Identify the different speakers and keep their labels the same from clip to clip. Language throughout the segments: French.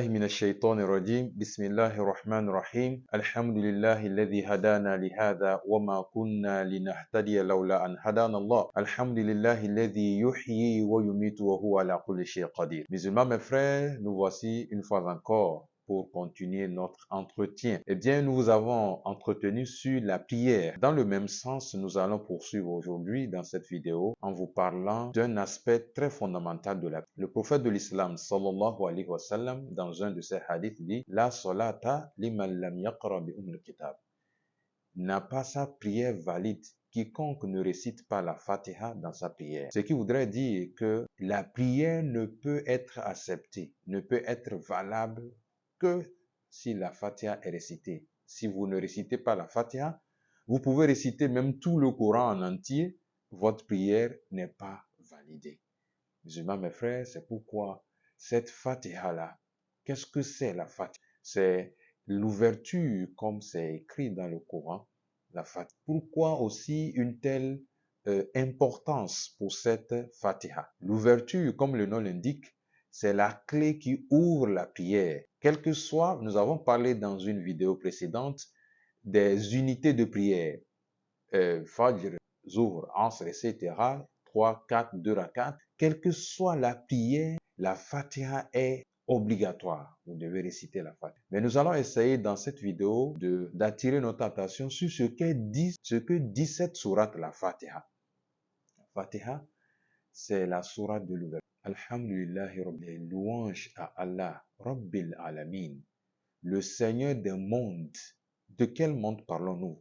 Speaker 1: بالله من الشيطان الرجيم بسم الله الرحمن الرحيم الحمد لله الذي هدانا لهذا وما كنا لنهتدي لولا أن هدانا الله الحمد لله الذي يحيي ويميت وهو على كل شيء قدير. Musulmans, mes frères, nous voici une fois encore pour continuer notre entretien. Eh bien, nous vous avons entretenu sur la prière. Dans le même sens, nous allons poursuivre aujourd'hui dans cette vidéo en vous parlant d'un aspect très fondamental de la prière. Le prophète de l'islam, sallallahu alayhi wa sallam, dans un de ses hadiths, dit « La salata liman lam yaqra bi kitab » n'a pas sa prière valide quiconque ne récite pas la Fatiha dans sa prière. Ce qui voudrait dire que la prière ne peut être acceptée, ne peut être valable que si la Fatiha est récitée. Si vous ne récitez pas la Fatiha, vous pouvez réciter même tout le Coran en entier, votre prière n'est pas validée. Musulmans, mes frères, c'est pourquoi cette Fatiha-là, qu'est-ce que c'est la Fatiha? C'est l'ouverture, comme c'est écrit dans le Coran, la Fatiha. Pourquoi aussi une telle importance pour cette Fatiha? L'ouverture, comme le nom l'indique, c'est la clé qui ouvre la prière. Quel que soit, nous avons parlé dans une vidéo précédente des unités de prière, Fajr, Zuhr, Asr, etc., 3, 4, 2 rakat. Quelle que soit la prière, la Fatiha est obligatoire. Vous devez réciter la Fatiha. Mais nous allons essayer dans cette vidéo d'attirer notre attention sur ce que dit cette sourate, la Fatiha. La Fatiha, c'est la sourate de l'ouverture. Alhamdulillahi Rabbil, louange à Allah, Rabbil Alamin, le Seigneur des mondes. De quel monde parlons-nous?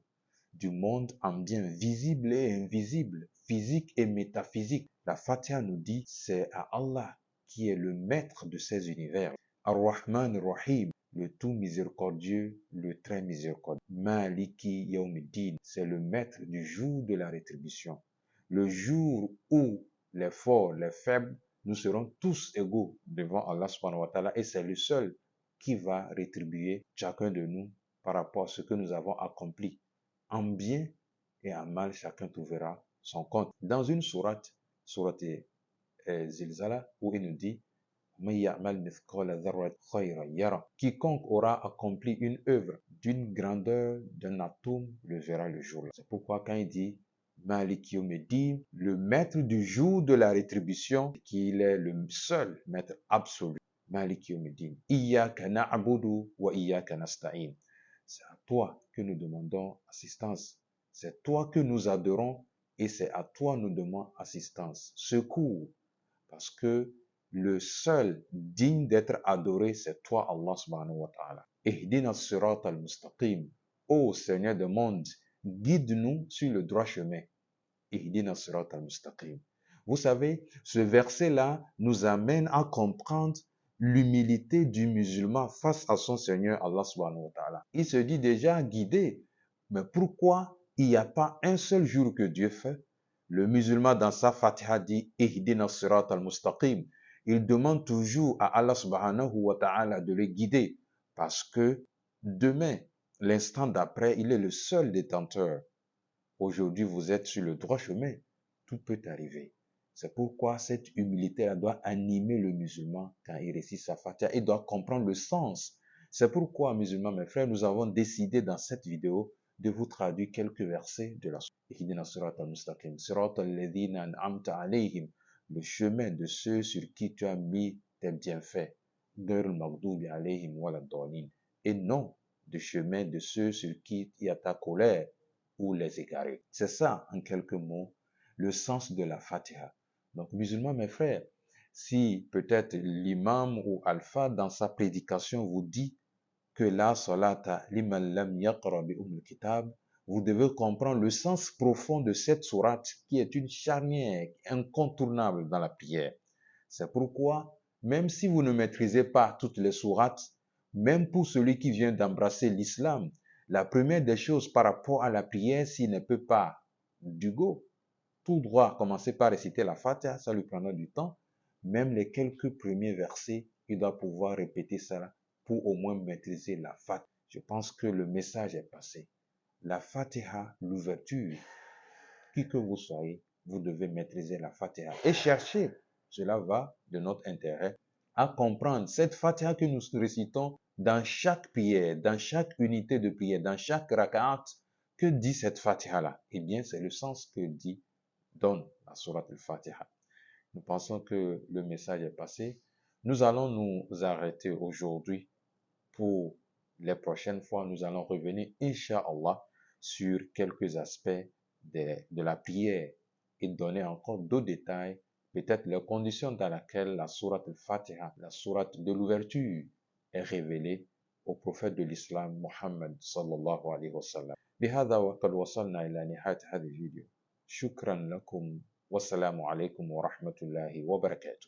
Speaker 1: Du monde en bien visible et invisible, physique et métaphysique. La Fatiha nous dit c'est à Allah qui est le maître de ces univers. Ar-Rahman Ar-Rahim, le tout miséricordieux, le très miséricordieux. Maliki Yawmiddin, c'est le maître du jour de la rétribution. Le jour où les forts, les faibles, nous serons tous égaux devant Allah subhanahu wa ta'ala et c'est le seul qui va rétribuer chacun de nous par rapport à ce que nous avons accompli. En bien et en mal, chacun trouvera son compte. Dans une sourate Zilzala, où il nous dit quiconque aura accompli une œuvre d'une grandeur d'un atome le verra le jour. C'est pourquoi quand il dit Malik Yawmiddin, le maître du jour de la rétribution, qu'il est le seul maître absolu. Malik Yawmiddin. Iyyaka na'budu wa iyyaka nasta'in. C'est à toi que nous demandons assistance. C'est toi que nous adorons et c'est à toi nous demandons assistance, secours. Parce que le seul digne d'être adoré, c'est toi, Allah subhanahu wa ta'ala. Ihdina sirat al-mustaqim. Ô Seigneur du monde, guide-nous sur le droit chemin. Ihdina sirat al-mustaqim. Vous savez, ce verset-là nous amène à comprendre l'humilité du musulman face à son Seigneur Allah subhanahu wa ta'ala. Il se dit déjà guidé. Mais pourquoi il n'y a pas un seul jour que Dieu fait? Le musulman dans sa Fatiha dit Ihdina sirat al-mustaqim. Il demande toujours à Allah subhanahu wa ta'ala de le guider parce que demain, l'instant d'après, il est le seul détenteur. Aujourd'hui, vous êtes sur le droit chemin. Tout peut arriver. C'est pourquoi cette humilité doit animer le musulman quand il récite sa Fatiha. Il doit comprendre le sens. C'est pourquoi, musulmans, mes frères, nous avons décidé dans cette vidéo de vous traduire quelques versets de la Sourate al-Mustaqim. Surat al-Ladhina an'amta alayhim. Le chemin de ceux sur qui tu as mis tes bienfaits. Ghayril maghdubi alayhim waladdallin. Et non de chemin de ceux sur qui il y a ta colère ou les égarer. C'est ça, en quelques mots, le sens de la Fatiha. Donc, musulmans, mes frères, si peut-être l'imam ou alpha dans sa prédication vous dit que la salata liman lam yaqra bi kitab, vous devez comprendre le sens profond de cette sourate qui est une charnière incontournable dans la prière. C'est pourquoi, même si vous ne maîtrisez pas toutes les sourates, même pour celui qui vient d'embrasser l'islam, la première des choses par rapport à la prière, s'il ne peut pas du go, tout droit commencer par réciter la Fatiha, ça lui prendra du temps. Même les quelques premiers versets, il doit pouvoir répéter ça pour au moins maîtriser la Fatiha. Je pense que le message est passé. La Fatiha, l'ouverture, qui que vous soyez, vous devez maîtriser la Fatiha. Et chercher, cela va de notre intérêt, à comprendre cette Fatiha que nous récitons dans chaque prière, dans chaque unité de prière, dans chaque rak'at. Que dit cette Fatiha-là? Eh bien, c'est le sens que donne la sourate al-Fatiha. Nous pensons que le message est passé. Nous allons nous arrêter aujourd'hui. Pour les prochaines fois, nous allons revenir, Inch'Allah, sur quelques aspects de la prière et donner encore d'autres détails, peut-être les conditions dans lesquelles la sourate al-Fatiha, la sourate de l'ouverture, est révélée au prophète de l'islam, Muhammad sallallahu alayhi wa sallam. بهذا وقد وصلنا إلى نهاية هذا الفيديو. شكرا لكم والسلام عليكم ورحمة الله وبركاته.